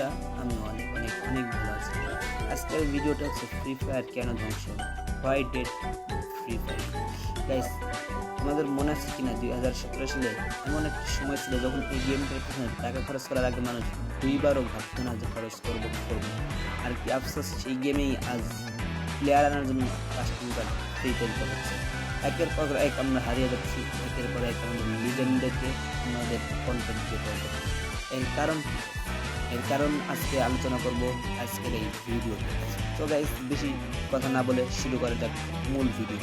আলহামদুলিল্লাহ আমি অনেক অনেক অনেক ভালো আছি। আজকের ভিডিওটা হচ্ছে ফ্রি ফায়ার কেন ধ্বংস হলো, why dead free fire. Guys, আমাদের মনে আছে কিনা 2017 সালে এমন একটা সময় ছিল যখন এই গেমটার পিছনে টাকা খরচ করার আগে মানুষ দুইবারও ভাবতো না যে খরচ করবো কি করবো। আর কি আফসোস, সেই গেমেই আজ প্লেয়ার আনার জন্য কাস্টমার ফ্রিতে দিতে হচ্ছে। একের পর এক আমরা হারিয়ে যাচ্ছি, একের পর এক আমাদের লিজেন্ডদেরকে আমাদের কন্টেন্ট ক্রিয়েটর করছি। এর কারণ কি? এর কারণ আজকে আলোচনা করব আজকের এই ভিডিও। তো গাইস, বেশি কথা না বলে শুরু করা যাক মূল ভিডিও।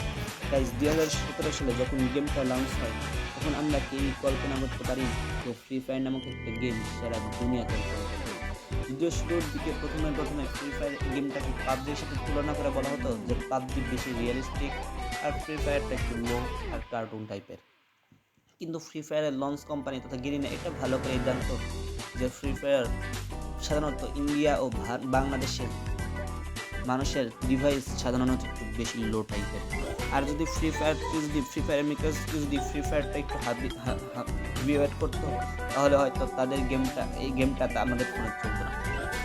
গাইস, 2017 সালে যখন গেমটা লঞ্চ হয় তখন আমরা কেউই কল্পনা করতে পারি যে ফ্রি ফায়ার নামক একটা গেম সারা দুনিয়া কল্পনা করবে। যদিও শুরুর দিকে প্রথমে ফ্রি ফায়ার গেমটাকে পাবজির সাথে তুলনা করে বলা হতো যে পাবজি বেশি রিয়েলিস্টিক আর ফ্রি ফায়ারটা একটু লো আর কার্টুন টাইপের। কিন্তু ফ্রি ফায়ারের লঞ্চ কোম্পানি তথা গেরিনা এটা ভালো করে জানতো যে ফ্রি ফায়ার সাধারণত ইন্ডিয়া ও বাংলাদেশের মানুষের ডিভাইস সাধারণত একটু বেশি লো টাইপের। আর যদি ফ্রি ফায়ার মেকার্স যদি ফ্রি ফায়ারটা একটু হেভি ওয়েট করতো তাহলে হয়তো তাদের এই গেমটা আমাদের ফোনে চলতো না।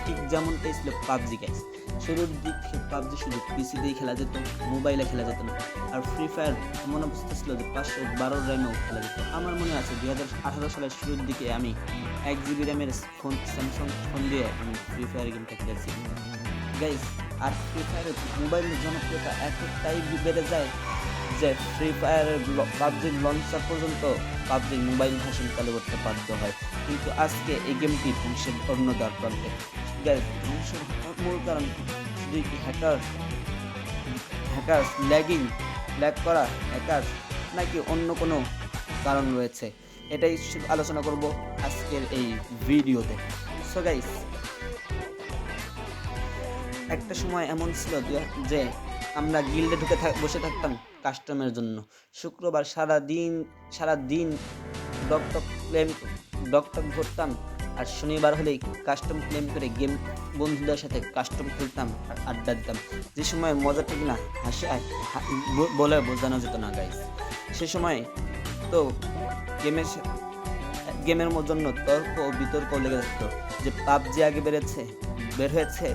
ঠিক যেমনটাই ছিল পাবজি। গাইস, শুরুর দিক থেকে পাবজি শুধু পিসি দিয়ে খেলা যেত, মোবাইলে খেলা যেত না। আর ফ্রি ফায়ার এমন অবস্থা ছিল যে 512 র্যামেও খেলা যেত। আমার মনে আছে 2018 সালের শুরুর দিকে আমি 1 GB র্যামের স্যামসাং ফোন দিয়ে আমি ফ্রি ফায়ার গেমটা খেলেছি। গাইস, আর ফ্রি ফায়ারের মোবাইলের জনপ্রিয়তা এতটাই বেড়ে যায় যে ফ্রি ফায়ারের পাবজির লঞ্চার পর্যন্ত পাবজির মোবাইল ভার্সন চালু করতে বাধ্য হয়। কিন্তু আজকে এই গেমটি ধ্বংসের অন্য দ্বার প্রান্তে। গাইস, ধ্বংসের মূল কারণ শুধু কি হ্যাকার্স ল্যাগ করা হ্যাকার্স, নাকি অন্য কোনো কারণ রয়েছে? এটাই আলোচনা করব আজকের এই ভিডিওতে। সো গাইস, একটা সময় এমন ছিল যে আমরা গিল্ডে ঢুকে বসে থাকতাম কাস্টমের জন্য। শুক্রবার সারা দিন ডকটক ঘুরতাম, আর শনিবার হলেই কাস্টম ক্লেম করে গেম বন্ধুদের সাথে কাস্টম খেলতাম আর আড্ডা দিতাম। যে সময় মজাটা কিনা বলে বোঝানো যেত না। গাইস, সে সময় তো গেমের জন্য তর্ক ও বিতর্ক লেগে থাকতো যে পাবজি আগে বের হয়েছে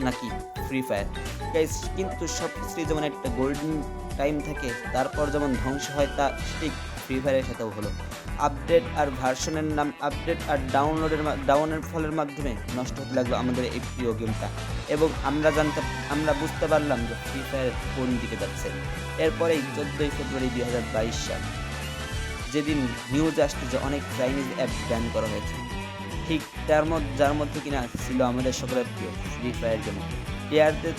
নাকি ফ্রি ফায়ার। গাইস, কিন্তু সব কিছুই যেমন একটা গোল্ডেন টাইম থাকে, তারপর যেমন ধ্বংস হয় তা ঠিক ফ্রি ফায়ারের সাথেও হলো। আপডেট আর ডাউনের ফলের মাধ্যমে নষ্ট হতে লাগলো আমাদের এই প্রিয় গেমটা, এবং আমরা বুঝতে পারলাম যে ফ্রি ফায়ার কোন দিকে যাচ্ছে। এরপরেই 14ই ফেব্রুয়ারি 2022 সাল, যেদিন নিউজ আসছে যে অনেক চাইনিজ অ্যাপ ব্যান করা হয়েছে, ঠিক যার মধ্যে কিনা ছিল আমাদের সকলের প্রিয় ফ্রি ফায়ার গেম। প্লেয়ারদের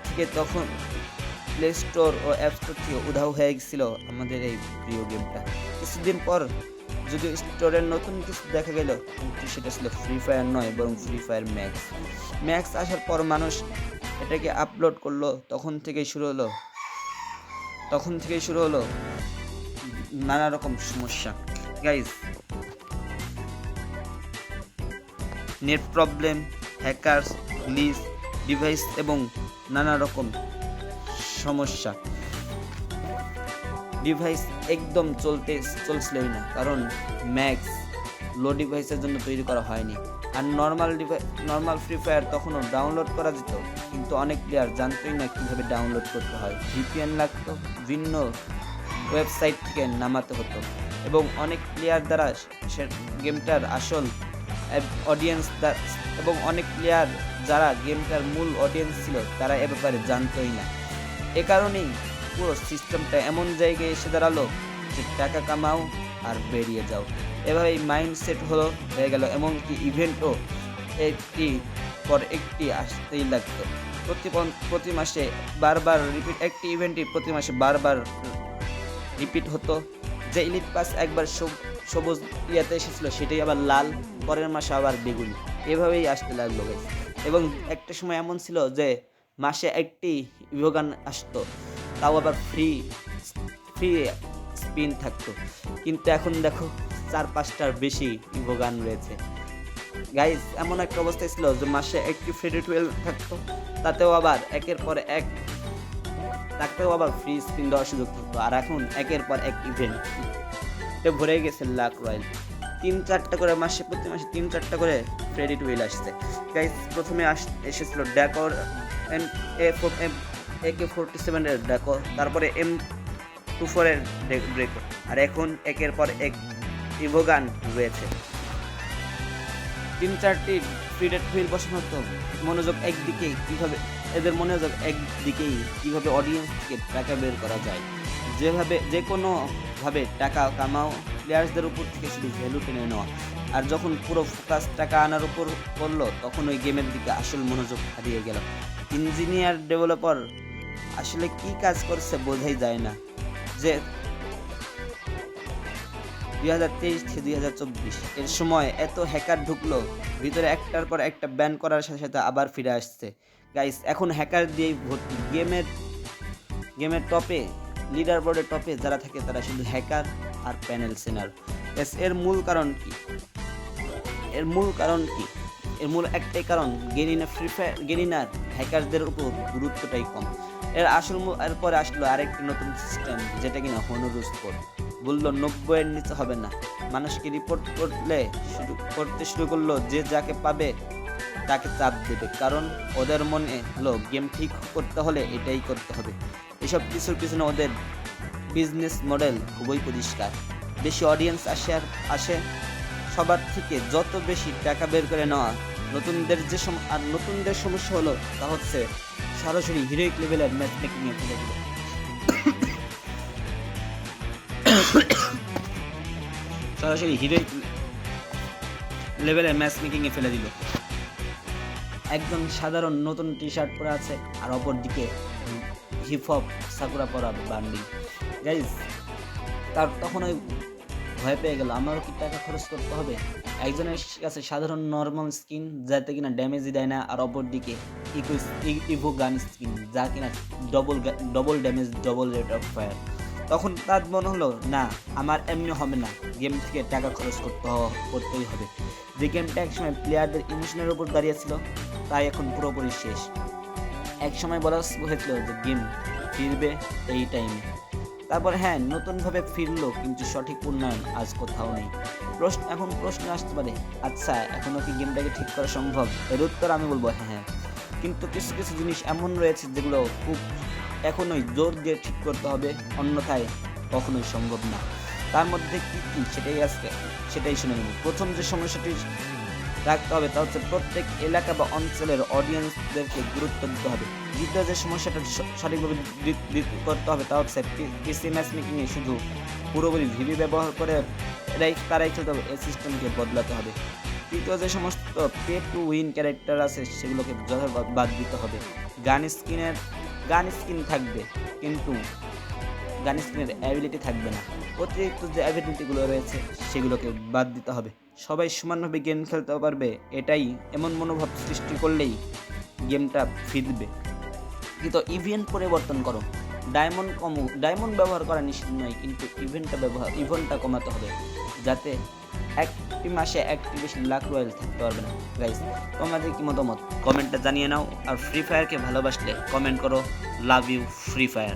থেকে তখন প্লে স্টোর ও অ্যাপ স্টোর থেকে উধাও হয়ে গেছিল আমাদের এই প্রিয় গেমটা। কিছুদিন পর যদিও স্টোরের নতুন কিছু দেখা গেল, কিন্তু সেটা ছিল ফ্রি ফায়ার নয়, বরং ফ্রি ফায়ার ম্যাক্স আসার পর মানুষ এটাকে আপলোড করলো। তখন থেকেই শুরু হলো নানা রকম সমস্যা। Guys, net problem, hackers, glitch, device এবং নানা রকম সমস্যা। ডিভাইস একদম চলছিলই না, কারণ ম্যাক্স লো ডিভাইসের জন্য তৈরি করা হয়নি। আর নর্মাল ফ্রি ফায়ার তখনও ডাউনলোড করা যেত, কিন্তু অনেক প্লেয়ার জানতোই না কীভাবে ডাউনলোড করতে হয়। ভিপিএন লাগতো, ভিন্ন ওয়েবসাইট থেকে নামাতে হতো, এবং অনেক প্লেয়ার দ্বারা গেমটার আসল অডিয়েন্স এবং অনেক প্লেয়ার যারা গেমটার মূল অডিয়েন্স ছিল তারা এ ব্যাপারে জানতোই না। এ কারণেই পুরো সিস্টেমটা এমন জায়গায় এসে দাঁড়ালো যে টাকা কামাও আর বেরিয়ে যাও, এভাবেই মাইন্ডসেট হয়ে গেল। এমনকি ইভেন্টও একটি পর একটি আসতেই লাগতো। প্রতি মাসে বারবার একটি ইভেন্টই প্রতি মাসে বারবার রিপিট হতো। যে ইলিট পাস একবার সবুজ ইয়াতে এসেছিল, সেটাই আবার লাল, পরের মাসে আবার বেগুনি, এভাবেই আসতে লাগলো। গাইস, এবং একটা সময় এমন ছিল যে মাসে একটি ইভোগান আসতো, তাও আবার ফ্রি স্পিন থাকতো। কিন্তু এখন দেখো 4-5টার বেশি ইভোগান রয়েছে। গাইস, এমন একটা অবস্থায় ছিল যে মাসে একটি ফ্রি রিটুয়াল থাকতো, তাতেও আবার ফ্রি স্পিন দেওয়ার সুযোগ থাকতো। আর এখন একের পর এক ইভেন্ট ভরে গেছে লাক রয়্যাল। 3-4টা করে প্রতি মাসে 3-4টা করে ক্রেডিট হুইল আসছে গাইস। প্রথমে এসেছিল ড্যাকর AK-47 এর ড্যাকর, তারপরে M24 এর ড্রেকো, আর এখন একের পর এক ইভোগান রয়েছে। 3-4টি ক্রেডিট হুইল বসানো হতো, মনোযোগ একদিকেই কিভাবে কিভাবে অডিয়েন্স থেকে টাকা বের করা যায়, যে কোনো ভাবে টাকা কামাও, প্লেয়ার্সদের উপর থেকে শুধু ভ্যালু টেনে নেওয়া। আর যখন পুরো ফোকাস টাকা আনার উপর পড়লো, তখন ওই গেমের দিকে আসল মনোযোগ হারিয়ে গেল। ইঞ্জিনিয়ার ডেভেলপার আসলে কি কাজ করছে বোঝাই যায় না। যে 2023 থেকে 2024 এর সময় এত হ্যাকার ঢুকলো ভিতরে, একটার পর একটা ব্যান করার সাথে সাথে আবার ফিরে আসছে গাইস। এখন হ্যাকার দিয়েই ভর্তি গেমের টপে, লিডার বোর্ডের টপে যারা থাকে তারা শুধু হ্যাকার আর প্যানেল সেনার। এর মূল কারণ কি? এর মূল একটাই কারণ, গেরিনার হ্যাকারদের উপর গুরুত্বটাই কম। এরপরে আসলো আরেকটি নতুন সিস্টেম, যেটা কিনা হনোরুস কোড। বললো 90 এর নিচে হবে না। মানুষকে রিপোর্ট করতে শুরু করলো, যে যাকে পাবে তাকে চাপ দেবে, কারণ ওদের মনে হলো গেম ঠিক করতে হলে এটাই করতে হবে। এসব কিছুর পিছনে ওদের বিজনেস মডেল খুবই পরিষ্কার। বেশি অডিয়েন্স আসে সবার থেকে, যত বেশি টাকা বের করে নেওয়া। নতুনদের সমস্যা হলো তা হচ্ছে সরাসরি হিরোইক লেভেলের ম্যাচ মেকিং এ ফেলে দিল। একজন সাধারণ নতুন টি শার্ট পরে আছে, আর অপর দিকে হিপ হপ সাকুরা পরা বান্ডিল গাইজ। তার তখন ওই ভয় পেয়ে গেল, আমারও কি টাকা খরচ করতে হবে? একজনের কাছে সাধারণ নর্মাল স্কিন, যাতে কিনা ড্যামেজই দেয় না, আর অপর দিকে ইভো গান স্কিন, যা কিনা double damage, double rate of fire. তখন তার মনে হলো, না, আমার এমনি হবে না, গেম থেকে টাকা খরচ করতেই হবে। যে গেমটা একসময় প্লেয়ারদের ইমোশনের উপর দাঁড়িয়েছিল, তাই এখন পুরোপুরি শেষ। একসময় বলা হয়েছিল যে গেম ফিরবে এই টাইমে, তারপর হ্যাঁ নতুনভাবে ফিরলো, কিন্তু সঠিক উন্নয়ন আজ কোথাও নেই। এখন প্রশ্ন আসতে পারে, আচ্ছা এখনও কি গেমটাকে ঠিক করা সম্ভব? এর উত্তর আমি বলবো হ্যাঁ, কিন্তু কিছু কিছু জিনিস এমন রয়েছে যেগুলো খুব এখনোই জোর দিয়ে ঠিক করতে হবে, অন্যথায় কখনোই সম্ভব না। তার মধ্যে কি সেটাই শুনে নেব। প্রথম যে সমস্যাটি রাখতে হবে তা হচ্ছে প্রত্যেক এলাকা বা অঞ্চলের অডিয়েন্সদেরকে গুরুত্ব দিতে হবে। দ্বিতীয় যে সমস্যাটা সঠিকভাবে করতে হবে তা হচ্ছে পিসি ম্যাচ মেকিংয়ে শুধু পুরোপুরি ভিভি ব্যবহার করে তারাই খেলতে হবে, এই সিস্টেমকে বদলাতে হবে। তৃতীয় যে সমস্ত পে টু উইন ক্যারেক্টার আছে সেগুলোকে যথাযথ বাদ দিতে হবে। গান স্কিন থাকবে, কিন্তু গান স্কিনের অ্যাবিলিটি থাকবে না। অতিরিক্ত যে অ্যাবিলিটিগুলো রয়েছে সেগুলোকে বাদ দিতে হবে। সবাই সমানভাবে গেম খেলতে পারবে, এটাই এমন মনোভাব সৃষ্টি করলেই গেমটা ফিরবে। কিন্তু ইভেন্ট পরিবর্তন করো। ডায়মন্ড ব্যবহার করা নিষিদ্ধ নয়, কিন্তু ইভেন্টটা কমাতে হবে, যাতে একটি মাসে একটি বেশি লাখ রয়্যাল থাকতে পারবে না। গাইস, তোমাদের কি মতামত কমেন্টে জানিয়ে নাও। আর ফ্রি ফায়ারকে ভালোবাসলে কমেন্ট করো, লাভ ইউ ফ্রি ফায়ার।